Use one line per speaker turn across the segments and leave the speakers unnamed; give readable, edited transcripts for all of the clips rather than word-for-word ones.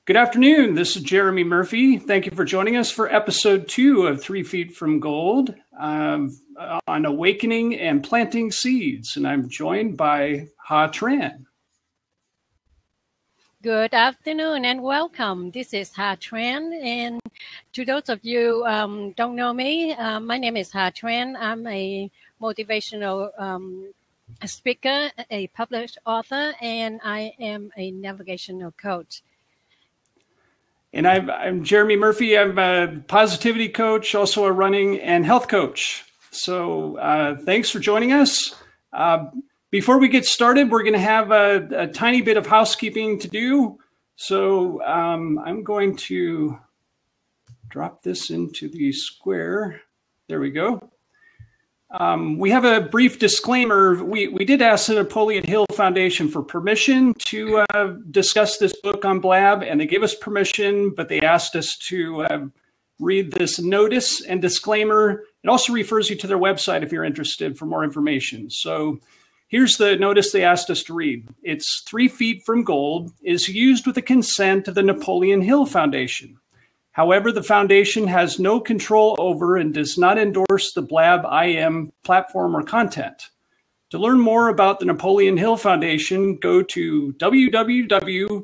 Good afternoon. This is Jeremy Murphy. Thank you for joining us for episode 2 of 3 Feet from Gold on awakening and planting seeds. And I'm joined by Ha Tran.
Good afternoon and welcome. This is Ha Tran. And to those of you don't know me, my name is Ha Tran. I'm a motivational speaker, a published author, and I am a navigational coach.
And I'm Jeremy Murphy. I'm a positivity coach, also a running and health coach. So thanks for joining us. Before we get started, we're going to have a tiny bit of housekeeping to do. So I'm going to drop this into the square. There we go. We have a brief disclaimer. We did ask the Napoleon Hill Foundation for permission to discuss this book on Blab, and they gave us permission, but they asked us to read this notice and disclaimer. It also refers you to their website if you're interested for more information. So here's the notice they asked us to read. It's 3 Feet from Gold is used with the consent of the Napoleon Hill Foundation. However, the foundation has no control over and does not endorse the Blab IM platform or content. To learn more about the Napoleon Hill Foundation, go to www.naphill.org.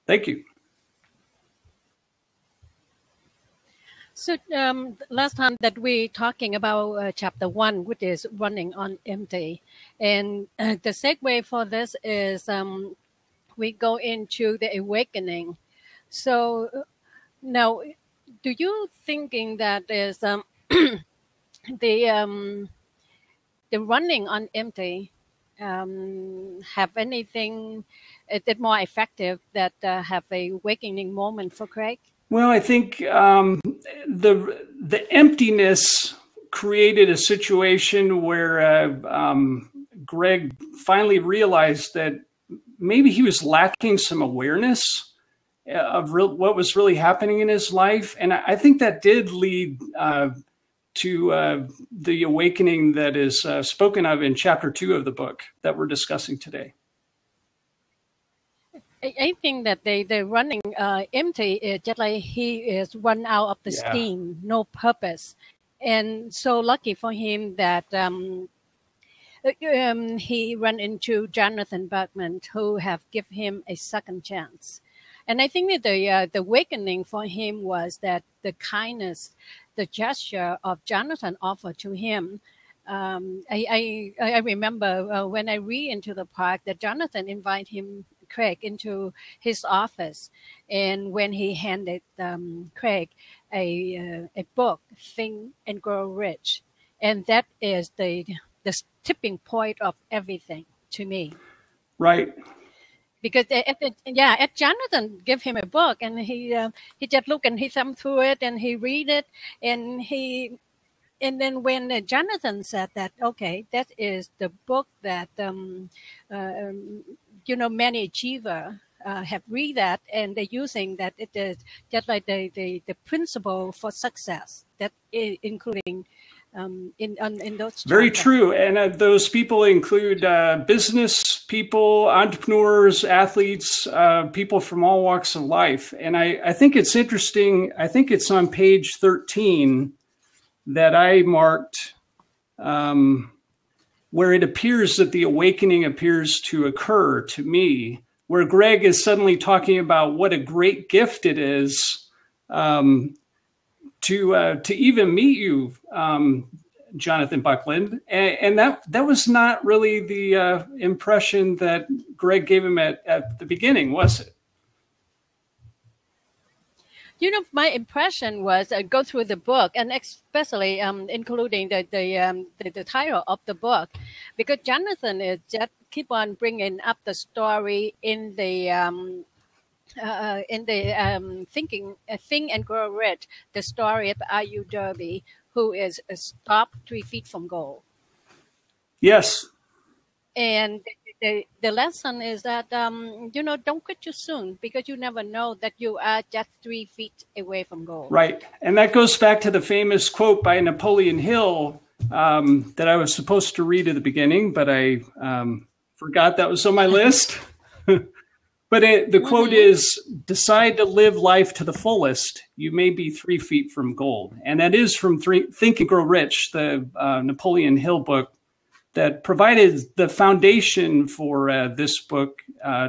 Thank you.
So last time that we talking about chapter 1, which is running on empty. And the segue for this is we go into the awakening. So now, do you thinking that is the running on empty have anything that more effective that have a awakening moment for Craig?
Well, I think the emptiness created a situation where Greg finally realized that maybe he was lacking some awareness of what was really happening in his life. And I think that did lead to the awakening that is spoken of in chapter 2 of the book that we're discussing today.
I think that the running empty is just like he is run out of the steam, no purpose. And so lucky for him that he ran into Jonathan Bergman, who have given him a second chance. And I think that the awakening for him was that the kindness, the gesture of Jonathan offered to him. I remember when I read Into the Park that Jonathan invited Craig into his office, and when he handed Craig a book, Think and Grow Rich, and that is the tipping point of everything to me. Right. Because if Jonathan gave him a book and he just look and he thumb through it and he read it and then when Jonathan said that, okay, that is the book that many achiever have read that, and they're using that. It is just like the principle for success that including in those.
Very true. And those people include business people, entrepreneurs, athletes, people from all walks of life. And I think it's interesting. I think it's on page 13 that I marked where it appears that the awakening appears to occur to me, where Greg is suddenly talking about what a great gift it is to even meet you, Jonathan Buckland. And that was not really the impression that Greg gave him at the beginning, was it?
My impression was go through the book, and especially including the title of the book, because Jonathan is just keep on bringing up the story in the Think and Grow Rich, the story of R.U. Derby, who is stopped 3 feet from goal.
Yes.
And the lesson is that, don't quit too soon, because you never know that you are just 3 feet away from goal.
Right. And that goes back to the famous quote by Napoleon Hill that I was supposed to read at the beginning, but I forgot that was on my list. But the quote
Mm-hmm.
is, decide to live life to the fullest. You may be 3 feet from gold. And that is from Think and Grow Rich, the Napoleon Hill book that provided the foundation for this book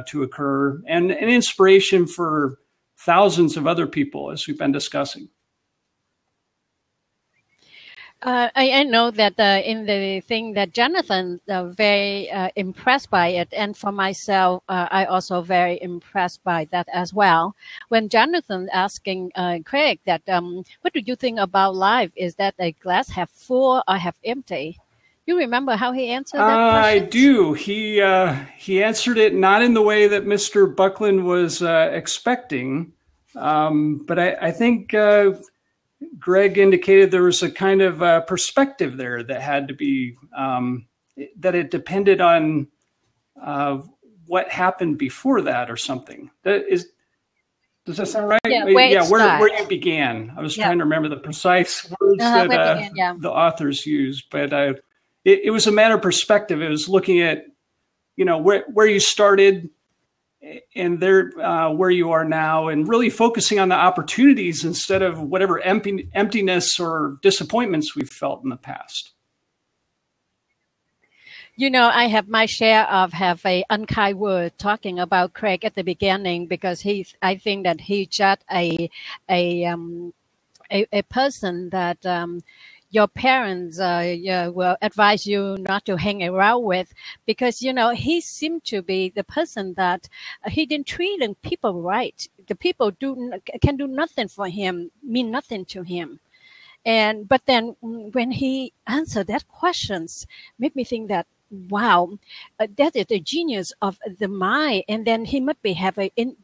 to occur and an inspiration for thousands of other people, as we've been discussing.
I know that in the thing that Jonathan very impressed by it, and for myself, I also very impressed by that as well. When Jonathan asking Craig that, what do you think about life? Is that a glass half full or half empty? You remember how he answered that
I
question?
do. He answered it not in the way that Mr. Buckland was expecting, but I think Greg indicated there was a kind of perspective there that had to be that it depended on what happened before that or something. Does that sound right?
Yeah, where it
Yeah, where
starts.
you began. I was
Yeah,
trying to remember the precise words that
where it began. Yeah.
the authors used, but it was a matter of perspective. It was looking at where you started and there where you are now, and really focusing on the opportunities instead of whatever emptiness or disappointments we've felt in the past.
I have my share of have a unkind word talking about Craig at the beginning because I think that he just a a person that your parents will advise you not to hang around with because he seemed to be the person that he didn't treat people right. The people can do nothing for him, mean nothing to him. But then when he answered that questions, made me think that wow, that is the genius of the mind. And then he must be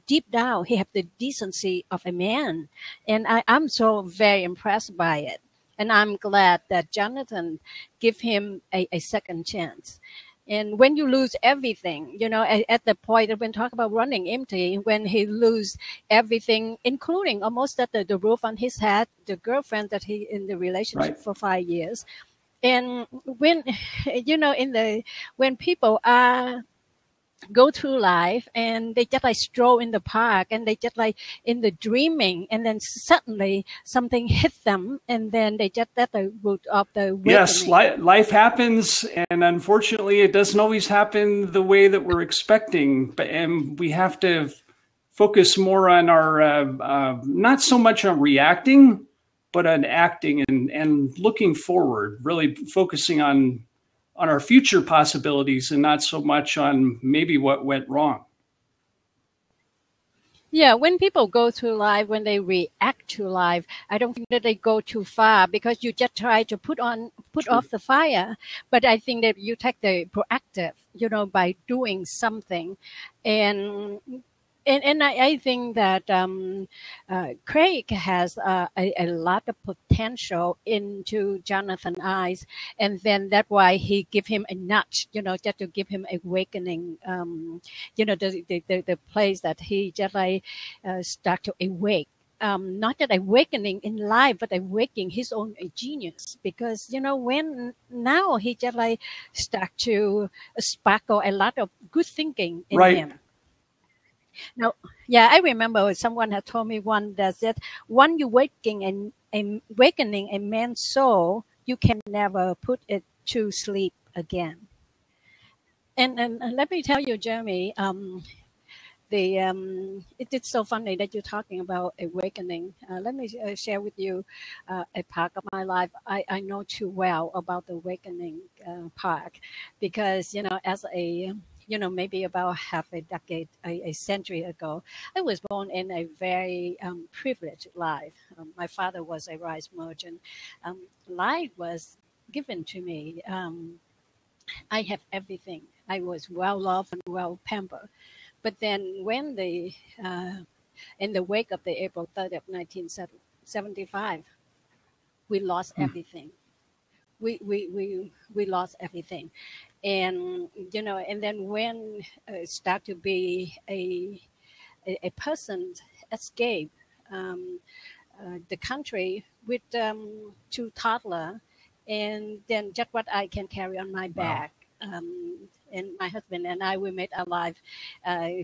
deep down he have the decency of a man, and I'm so very impressed by it. And I'm glad that Jonathan give him a second chance. And when you lose everything, at the point that when talk about running empty, when he lose everything, including almost at the roof on his head, the girlfriend that he in the relationship
Right.
for 5 years, and when when people are go through life and they just like stroll in the park and they just like in the dreaming, and then suddenly something hit them, and then they just at the root of the
Yes,
awakening.
life happens, and unfortunately, it doesn't always happen the way that we're expecting. And we have to focus more on our not so much on reacting, but on acting and looking forward. Really focusing on our future possibilities, and not so much on maybe what went wrong.
Yeah, when people go through life, when they react to life, I don't think that they go too far because you just try to put
True.
off the fire. But I think that you take the proactive, by doing something, and I think that Craig has a lot of potential into Jonathan's eyes, and then that's why he give him a nudge, just to give him awakening, the place that he just like start to awake. Not that awakening in life, but awakening his own genius. Because when now he just like start to sparkle a lot of good thinking in
Right.
him. Now, yeah, I remember someone had told me one that said, "When you awakening a man's soul, you can never put it to sleep again." And let me tell you, Jeremy, it's so funny that you're talking about awakening. Let me share with you a part of my life I know too well about the awakening part, because as a maybe about half a decade, a century ago, I was born in a very privileged life. My father was a rice merchant. Life was given to me. I have everything. I was well loved and well pampered. But then when in the wake of the April 3rd of 1975, we lost
Hmm.
everything. We lost everything. And, and then when start to be a person escape the country with two toddler, and then just what I can carry on my
Wow.
back. and my husband and I, we made our life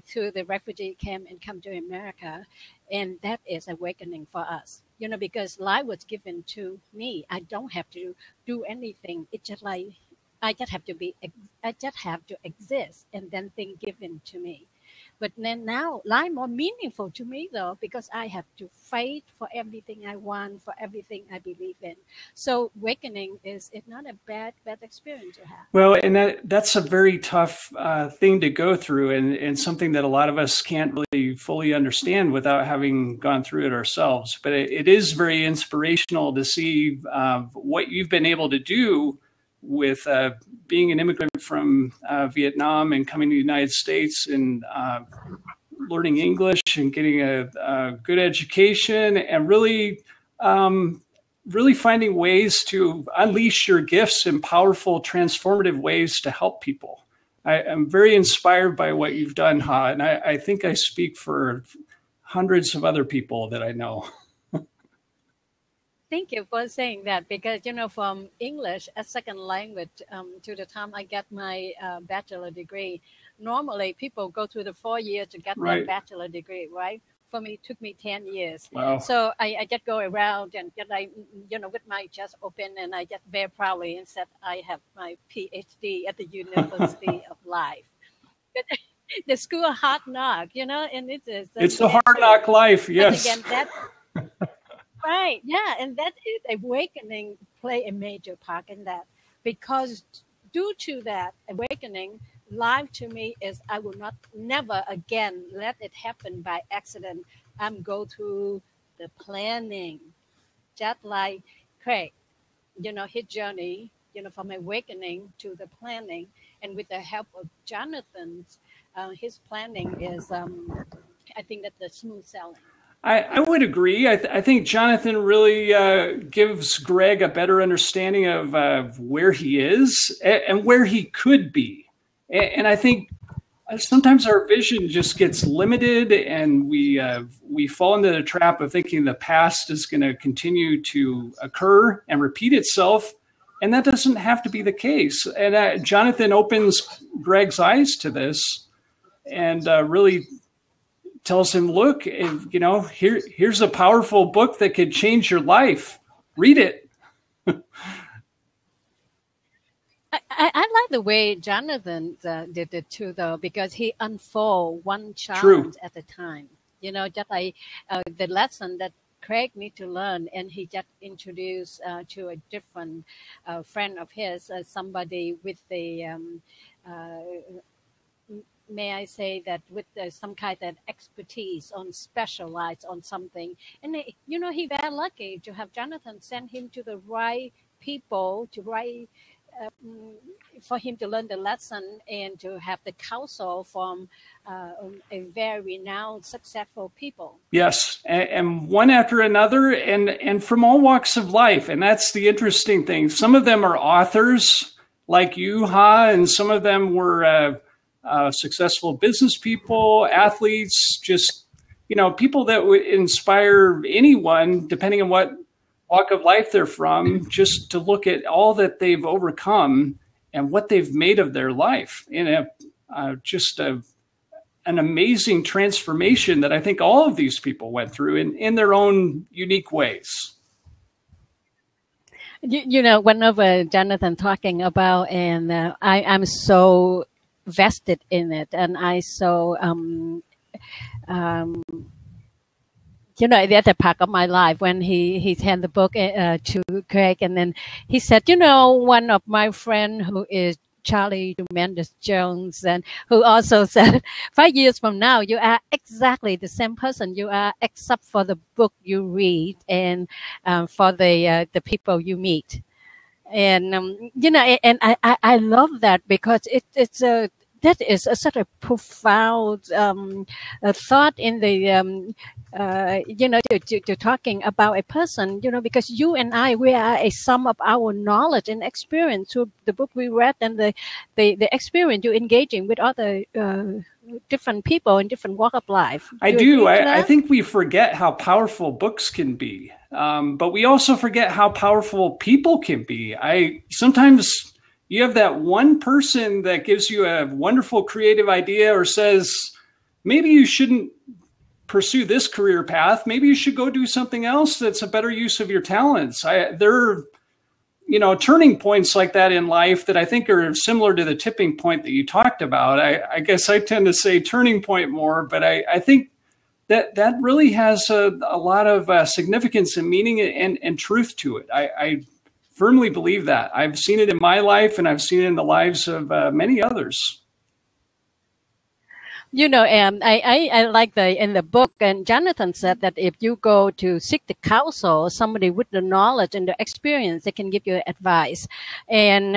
through the refugee camp and come to America. And that is awakening for us, because life was given to me. I don't have to do anything. It's just like I just have to I just have to exist, and then things given to me. But then now life more meaningful to me though, because I have to fight for everything I want, for everything I believe in. So awakening is not a bad experience to have.
Well, and that's a very tough thing to go through, and something that a lot of us can't really fully understand without having gone through it ourselves. But it is very inspirational to see what you've been able to do with being an immigrant from Vietnam and coming to the United States and learning English and getting a good education, and really finding ways to unleash your gifts in powerful, transformative ways to help people. I'm very inspired by what you've done, Ha, and I think I speak for hundreds of other people that I know.
Thank you for saying that, because from English as second language to the time I get my bachelor degree, normally people go through the 4 years to get their bachelor degree, right? For me, it took me 10 years.
Wow.
So I just go around and just with my chest open, and I just very proudly and said I have my PhD at the University of Life. But the school of hard knock, and it's
a hard knock life, yes.
But again, right, yeah, and that is awakening play a major part in that, because due to that awakening, life to me is I will never again let it happen by accident. I'm go through the planning, just like Craig, his journey, from awakening to the planning, and with the help of Jonathan, his planning is, I think that the smooth sailing.
I would agree. I think Jonathan really gives Greg a better understanding of where he is and where he could be. And I think sometimes our vision just gets limited, and we fall into the trap of thinking the past is going to continue to occur and repeat itself. And that doesn't have to be the case. And Jonathan opens Greg's eyes to this and really tells him, look, here's a powerful book that could change your life. Read it.
I like the way Jonathan did it too, though, because he unfolded one challenge at a time. Just like the lesson that Craig need to learn, and he just introduced to a different friend of his, somebody with the may I say that with some kind of expertise on specialized on something. And, he very lucky to have Jonathan send him to the right people, for him to learn the lesson, and to have the counsel from a very renowned, successful people.
Yes, and one after another, and from all walks of life. And that's the interesting thing. Some of them are authors like you, Ha, and some of them were successful business people, athletes, just, people that would inspire anyone, depending on what walk of life they're from, just to look at all that they've overcome and what they've made of their life in an amazing transformation that I think all of these people went through in their own unique ways.
Whenever Jonathan talking about, and I'm so vested in it, and I so at the part of my life when he handed the book to Craig, and then he said, one of my friend who is Charlie Tremendous Jones, and who also said 5 years from now you are exactly the same person you are, except for the book you read and for the people you meet. And and I love that, because it's that is such a profound thought in the to talking about a person, because you and I, we are a sum of our knowledge and experience through the book we read, and the experience you're engaging with other different people in different walk of life.
I do. I think we forget how powerful books can be, but we also forget how powerful people can be. Sometimes, you have that one person that gives you a wonderful creative idea or says, maybe you shouldn't pursue this career path. Maybe you should go do something else that's a better use of your talents. There are, turning points like that in life that I think are similar to the tipping point that you talked about. I guess I tend to say turning point more, but I think that really has a lot of significance and meaning and truth to it. I firmly believe that. I've seen it in my life, and I've seen it in the lives of many others.
I like in the book, and Jonathan said that if you go to seek the counsel, somebody with the knowledge and the experience, they can give you advice. And,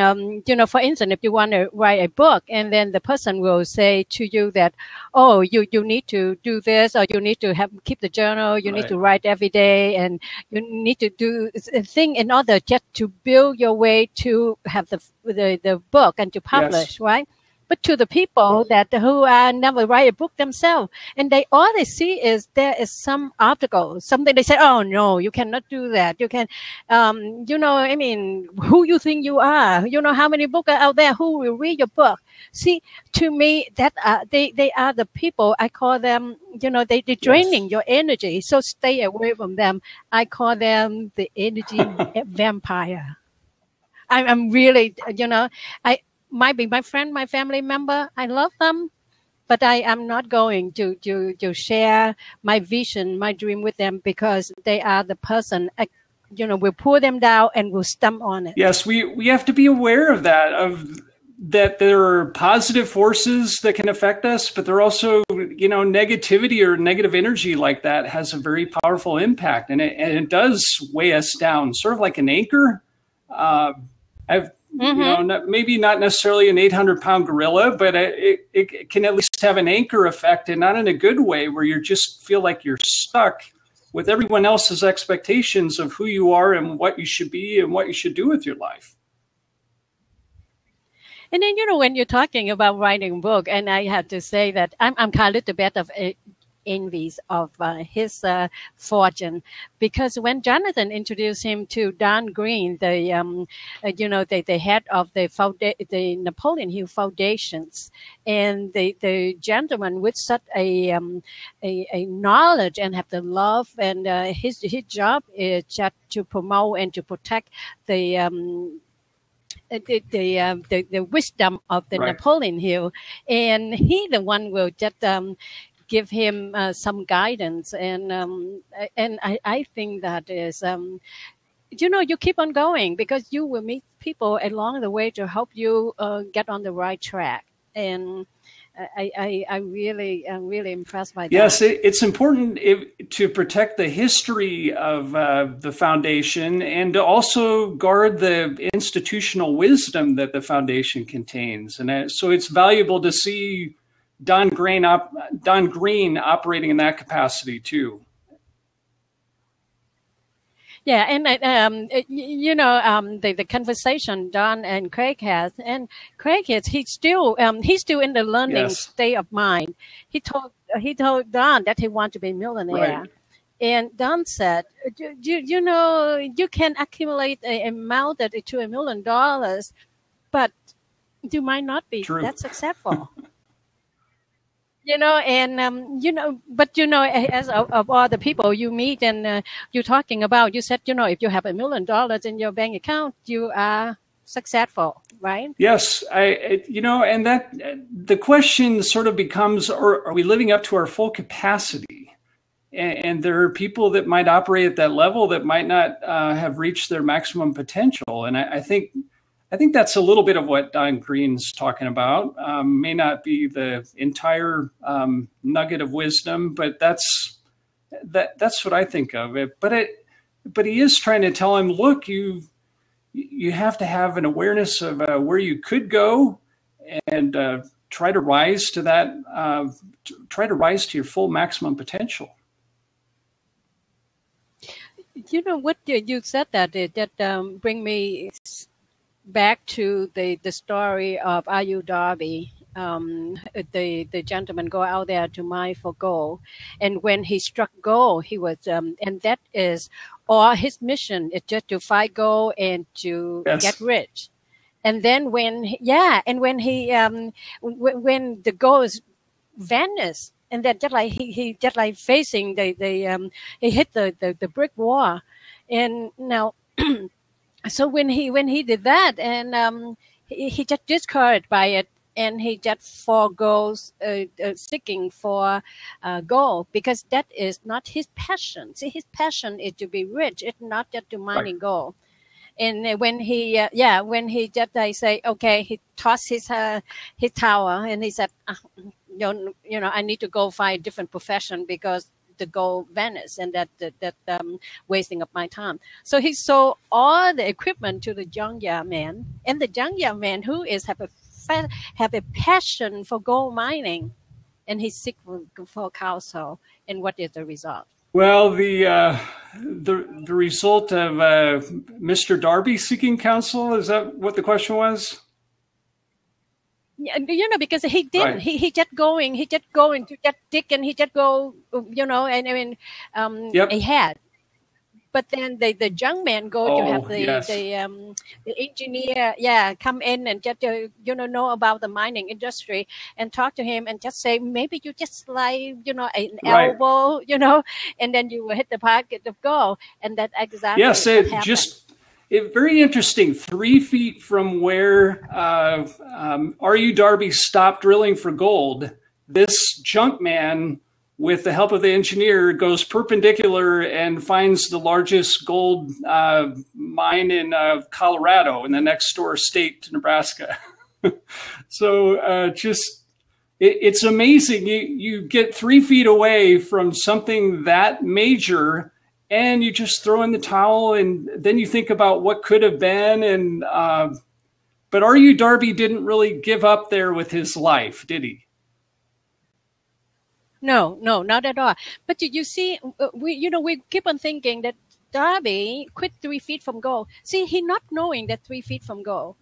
for instance, if you want to write a book and then the person will say to you that, oh, you need to do this, or you need to keep the journal, you need to write every day, and you need to do a thing in order just to build your way to have the book and to publish, right? But to the people who never write a book themselves, and all they see is there is some article, something they say, oh no, you cannot do that. You can, who you think you are? You know how many books are out there? Who will read your book? See, to me, that they are the people. I call them, they draining your energy. So stay away from them. I call them the energy vampire. I'm really, might be my friend, my family member. I love them, but I am not going to share my vision, my dream with them, because they are the person, will pull them down and will stump on it.
Yes, we have to be aware of that there are positive forces that can affect us, but there are also, negativity or negative energy like that has a very powerful impact, and it does weigh us down, sort of like an anchor. Maybe not necessarily an 800-pound gorilla, but it can at least have an anchor effect, and not in a good way where you just feel like you're stuck with everyone else's expectations of who you are and what you should be and what you should do with your life.
And then, when you're talking about writing a book, and I have to say that I'm kind of the bit of envies of his fortune, because when Jonathan introduced him to Don Green, the head of the Napoleon Hill Foundations, and the gentleman with such a knowledge and have the love, and his job is just to promote and to protect the wisdom of the Napoleon Hill, and he the one will just give him some guidance, and I think that is you keep on going, because you will meet people along the way to help you get on the right track, and I'm really impressed by that.
Yes, it's important to protect the history of the foundation, and to also guard the institutional wisdom that the foundation contains, and so it's valuable to see Don Green operating in that capacity too.
Yeah, and the conversation Don and Craig has, and Craig he's still in the learning state of mind. He told Don that he wants to be a millionaire, and Don said, you can accumulate an amount to $1 million, but you might not be that successful. But as of all the people you meet and you're talking about, you said, if you have $1 million in your bank account, you are successful, right?
Yes, and that the question sort of becomes, are we living up to our full capacity? And there are people that might operate at that level that might not have reached their maximum potential, and I think that's a little bit of what Don Green's talking about. May not be the entire nugget of wisdom, but that's what I think of it. But he is trying to tell him, look, you have to have an awareness of where you could go, and try to rise to that. Try to rise to your full maximum potential.
What you said that bring me back to the story of Ayu Darby. The gentleman go out there to mine for gold, and when he struck gold, he was and that is all his mission is just to find gold and to get rich. And then when when the ghost vanished, and then just like he just like facing he hit the brick wall, and now so when he did that, and he just discouraged by it, and he just forgoes seeking for gold, because that is not his passion. See, his passion is to be rich. It's not just to mining gold. And when when he just like say, okay, he tossed his tower, and he said, I need to go find a different profession because the gold vanished, and that wasting of my time. So he sold all the equipment to the junkyard man, and the junkyard man, who is have a passion for gold mining, and he seek for counsel. And what is the result?
Well, the result of Mr. Darby seeking counsel, is that what the question was?
Yeah, because he didn't.
Right.
He just going to just dig, and he just go, and I mean, ahead. But then the young man go to have the engineer, come in and just know about the mining industry, and talk to him, and just say, maybe you just slide an elbow, and then you will hit the pocket of gold, and that exactly
very interesting. 3 feet from where R.U. Darby stopped drilling for gold, this junk man, with the help of the engineer, goes perpendicular and finds the largest gold mine in Colorado, in the next door state to Nebraska. So it's amazing. You get 3 feet away from something that major, and you just throw in the towel, and then you think about what could have been. And but R.U. Darby didn't really give up there with his life, did he?
No, not at all. But you see, we keep on thinking that Darby quit 3 feet from goal. See, he not knowing that 3 feet from goal.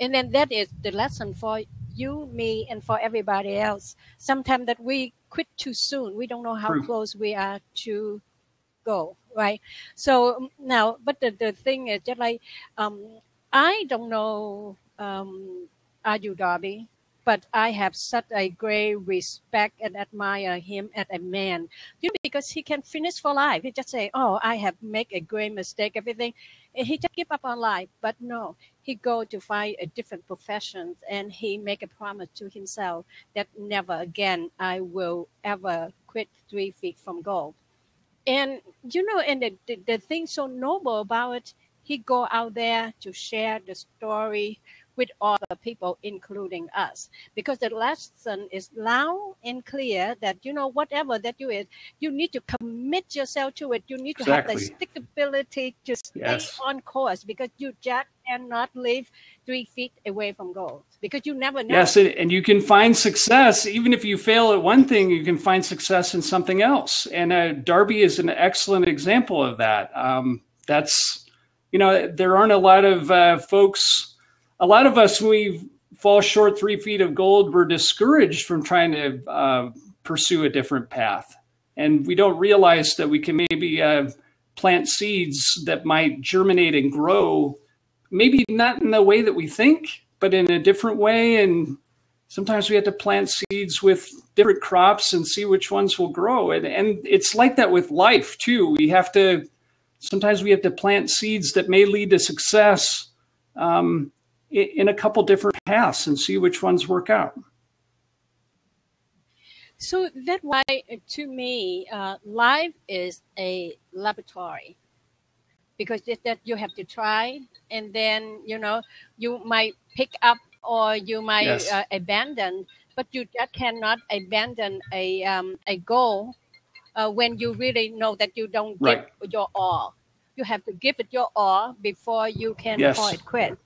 And then that is the lesson for you, me, and for everybody else. Sometimes that we quit too soon. We don't know how close we are to go, right? So now, but the thing is just like, I don't know R.U. Darby, but I have such a great respect and admire him as a man. Because he can finish for life. He just say, "Oh, I have made a great mistake," everything. And he just give up on life. But no, he go to find a different profession, and he make a promise to himself that never again I will ever quit 3 feet from gold. And and the thing so noble about it, he go out there to share the story with all the people, including us, because the lesson is loud and clear that whatever that you is, you need to commit yourself to it. You need to have the stickability to stay on course, because you just cannot live 3 feet away from goal, because you never know.
Yes, and you can find success even if you fail at one thing. You can find success in something else, and Darby is an excellent example of that. That's there aren't a lot of folks. A lot of us, when we fall short 3 feet of gold, we're discouraged from trying to pursue a different path. And we don't realize that we can maybe plant seeds that might germinate and grow, maybe not in the way that we think, but in a different way. And sometimes we have to plant seeds with different crops and see which ones will grow. And it's like that with life, too. Sometimes we have to plant seeds that may lead to success in a couple different paths, and see which ones work out.
So that's why, to me, life is a laboratory, because that you have to try, and then you might pick up or you might abandon, but you just cannot abandon a goal when you really know that you don't give your all. You have to give it your all before you can call it quit.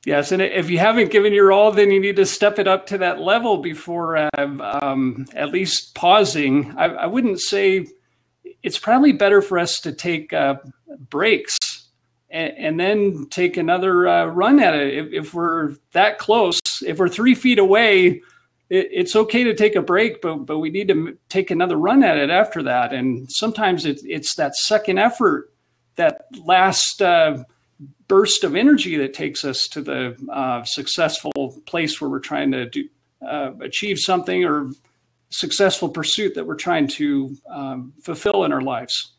Yes, and if you haven't given your all, then you need to step it up to that level before at least pausing. I wouldn't say, it's probably better for us to take breaks and then take another run at it. If we're that close, if we're 3 feet away, it's okay to take a break, but we need to take another run at it after that. And sometimes it's that second effort, that last burst of energy that takes us to the successful place where we're trying to achieve something, or successful pursuit that we're trying to fulfill in our lives.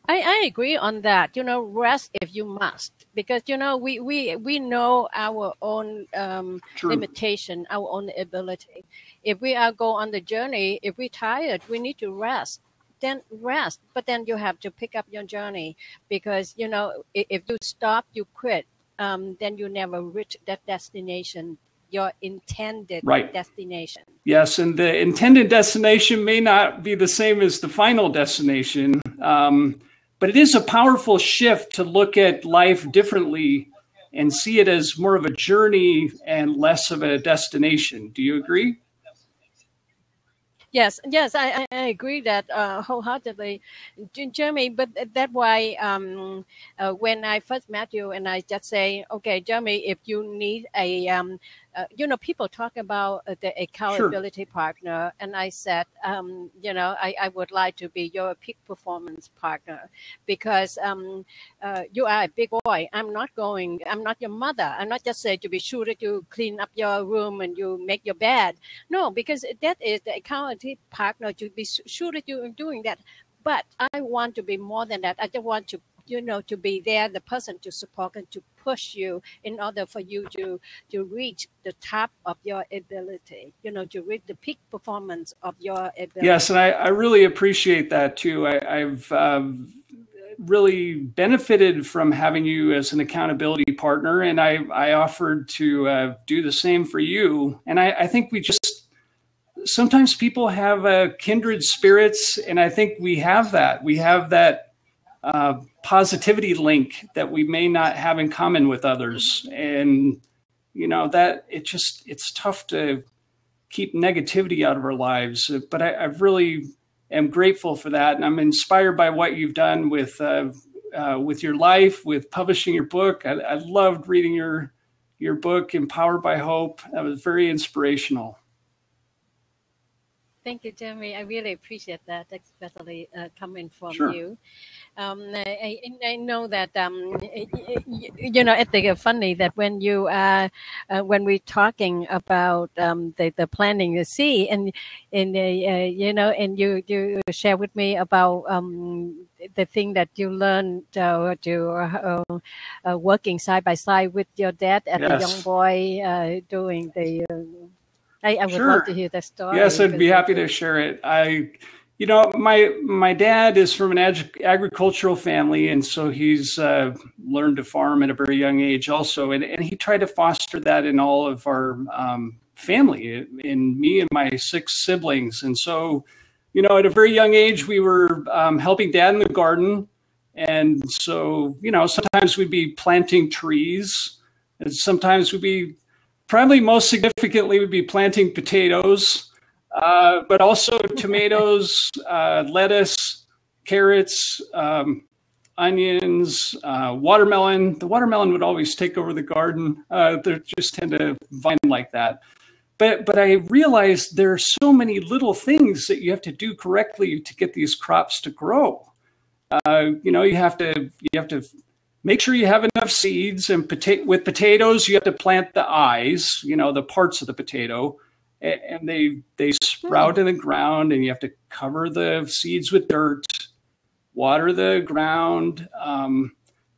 I agree on that. Rest if you must, because we know our own limitation, our own ability. If we are go on the journey, if we're tired, we need to rest. Then rest, but then you have to pick up your journey, because if you stop, you quit, then you never reach that destination, your intended destination.
Yes, and the intended destination may not be the same as the final destination, but it is a powerful shift to look at life differently and see it as more of a journey and less of a destination. Do you agree?
Yes, I agree that wholeheartedly, Jeremy. But that's why when I first met you, and I just say, okay, Jeremy, if you need a, people talk about the accountability partner, and I said, I would like to be your peak performance partner, because you are a big boy. I'm not your mother. I'm not just saying to be sure that you clean up your room and you make your bed. No, because that is the accountability partner, to be sure that you are doing that. But I want to be more than that. I just want to, to be there, the person to support and to push you in order for you to reach the top of your ability, to reach the peak performance of your ability.
Yes, and I really appreciate that too. I've really benefited from having you as an accountability partner, and I offered to do the same for you. And I think sometimes people have kindred spirits, and I think we have that. We have that positivity link that we may not have in common with others. And, that it's tough to keep negativity out of our lives. But I really am grateful for that. And I'm inspired by what you've done with your life, with publishing your book. I loved reading your book, Empowered by Hope. That was very inspirational.
Thank you, Jeremy. I really appreciate that, especially coming from you. I know that I think it's funny that when we're talking about the planting the seed, and you share with me about the thing that you learned working side by side with your dad as a young boy, doing the. I would love to hear that story.
Yes, I'd be happy to share it. My dad is from an agricultural family, and so he's learned to farm at a very young age also. And he tried to foster that in all of our family, in me and my 6 siblings. And so, at a very young age, we were helping Dad in the garden. And so, sometimes we'd be planting trees, and sometimes we'd be, probably most significantly, would be planting potatoes, but also tomatoes, lettuce, carrots, onions, watermelon. The watermelon would always take over the garden. They just tend to vine like that. But I realized there are so many little things that you have to do correctly to get these crops to grow. You have to make sure you have enough seeds, and with potatoes, you have to plant the eyes, the parts of the potato, and they sprout in the ground, and you have to cover the seeds with dirt, water the ground,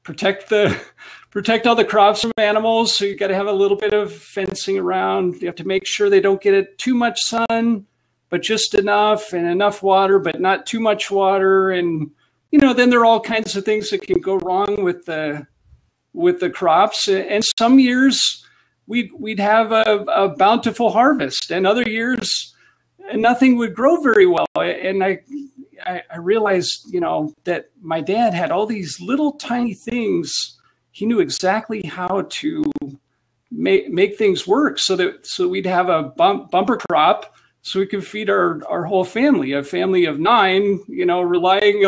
protect all the crops from animals. So you got to have a little bit of fencing around. You have to make sure they don't get too much sun, but just enough, and enough water, but not too much water. And then there are all kinds of things that can go wrong with the crops. And some years we'd have a bountiful harvest, and other years nothing would grow very well. And I realized, that my dad had all these little tiny things. He knew exactly how to make things work so we'd have a bumper crop, so we could feed our whole family, a family of 9, relying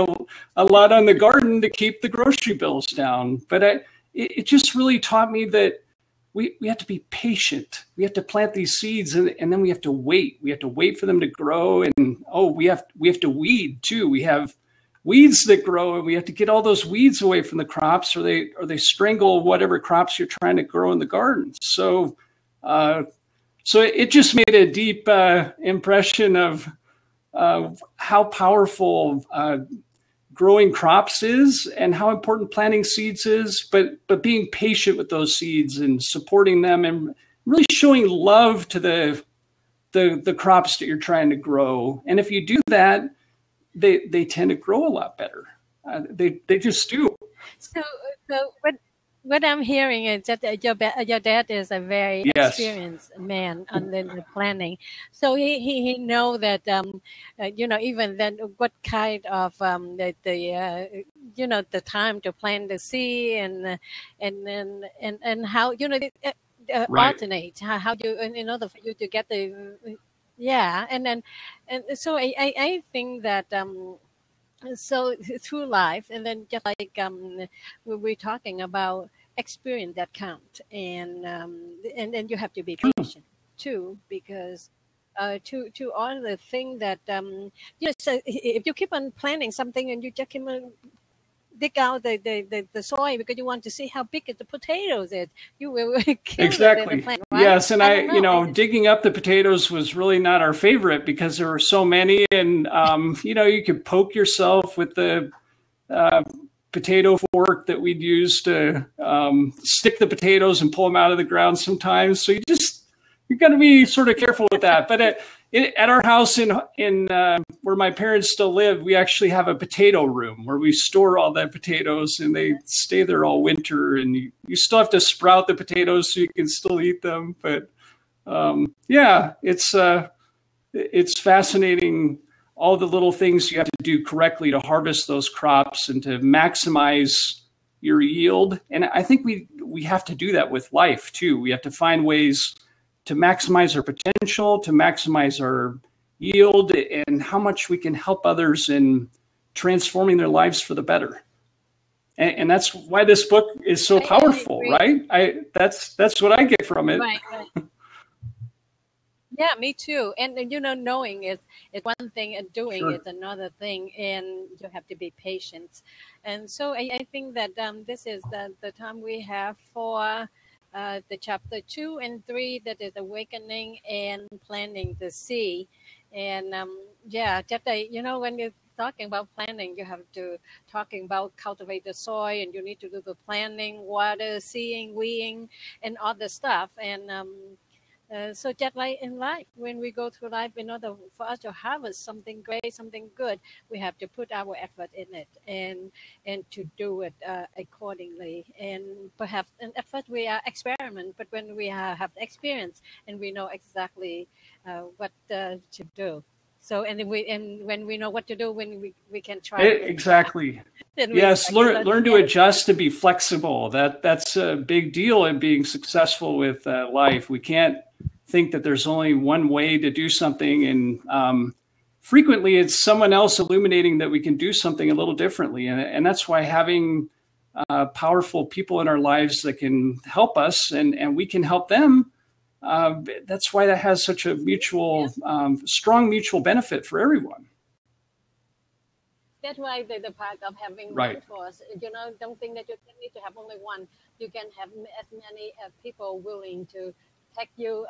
a lot on the garden to keep the grocery bills down. But it just really taught me that we have to be patient. We have to plant these seeds, and then we have to wait. We have to wait for them to grow, and we have to weed too. We have weeds that grow, and we have to get all those weeds away from the crops, or they strangle whatever crops you're trying to grow in the garden. So it just made a deep impression of how powerful growing crops is, and how important planting seeds is, but being patient with those seeds and supporting them, and really showing love to the crops that you're trying to grow. And if you do that, they tend to grow a lot better. They just do.
So what I'm hearing is that your dad is a very experienced man on the planning. So he know that even then what kind of the time to plant the seed, and how alternate how you in order for you to get the and so I think that so through life, and then just like we're talking about experience that count, and then you have to be patient too, because to all the thing that so if you keep on planning something and you just keep on dig out the soil because you want to see how big the potatoes is, you will kill
exactly
the plant, right?
Yes, and digging up the potatoes was really not our favorite because there were so many, and you could poke yourself with the potato fork that we'd use to stick the potatoes and pull them out of the ground sometimes. So you got to be sort of careful with that. But at our house in where my parents still live, we actually have a potato room where we store all the potatoes, and they stay there all winter. And you still have to sprout the potatoes so you can still eat them. But it's fascinating, all the little things you have to do correctly to harvest those crops and to maximize your yield. And I think we have to do that with life too. We have to find ways to maximize our potential, to maximize our yield, and how much we can help others in transforming their lives for the better. And that's why this book is so powerful, right? That's what I get from it.
Right. Yeah, me too. And knowing is one thing, and doing is another thing, and you have to be patient. And so I think that this is the time we have for the chapter 2 and 3, that is awakening and planting the seed. And just when you're talking about planting, you have to talking about cultivate the soil, and you need to do the planting, water, seeing, weeding, and all the stuff. And so just like in life, when we go through life, in order for us to harvest something great, something good, we have to put our effort in it and to do it accordingly. And perhaps at first we are experiment, but when we have experience and we know exactly what to do. So when we know what to do, when we can try
exactly. Yes, learn to adjust, to be flexible. That's a big deal in being successful with life. We can't think that there's only one way to do something, and frequently it's someone else illuminating that we can do something a little differently. And that's why having powerful people in our lives that can help us, and we can help them. That's why that has such a strong mutual benefit for everyone.
That's why the part of having mentors, don't think that you need to have only one. You can have as many people willing to take you,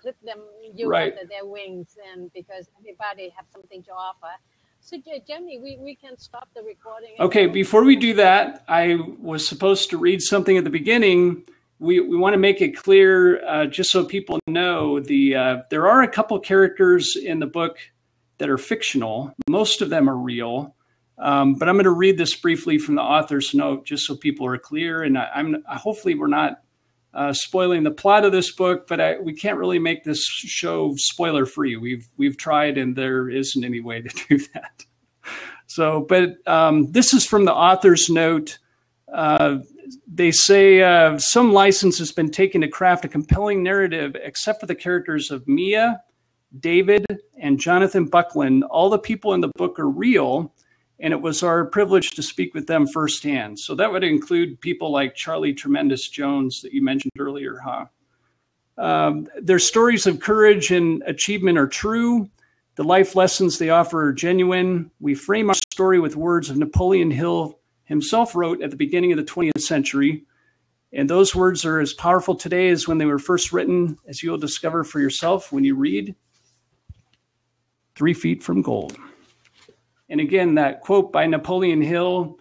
clip them under their wings, and because everybody have something to offer. So, Jamie, we can stop the recording.
Okay, before we do that, I was supposed to read something at the beginning. We want to make it clear, just so people know, there are a couple characters in the book that are fictional. Most of them are real. But I'm going to read this briefly from the author's note, just so people are clear. And hopefully we're not spoiling the plot of this book, but we can't really make this show spoiler free. We've tried, and there isn't any way to do that. So, but this is from the author's note. They say some license has been taken to craft a compelling narrative, except for the characters of Mia, David, and Jonathan Buckland. All the people in the book are real, and it was our privilege to speak with them firsthand. So that would include people like Charlie Tremendous Jones that you mentioned earlier, huh? Their stories of courage and achievement are true. The life lessons they offer are genuine. We frame our story with words of Napoleon Hill himself wrote at the beginning of the 20th century. And those words are as powerful today as when they were first written, as you'll discover for yourself when you read 3 Feet from Gold. And again, that quote by Napoleon Hill,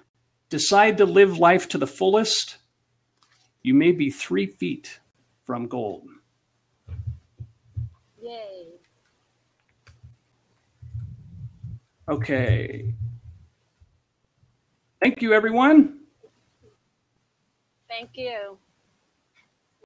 decide to live life to the fullest. You may be 3 feet from gold.
Yay.
Okay. Thank you, everyone.
Thank you.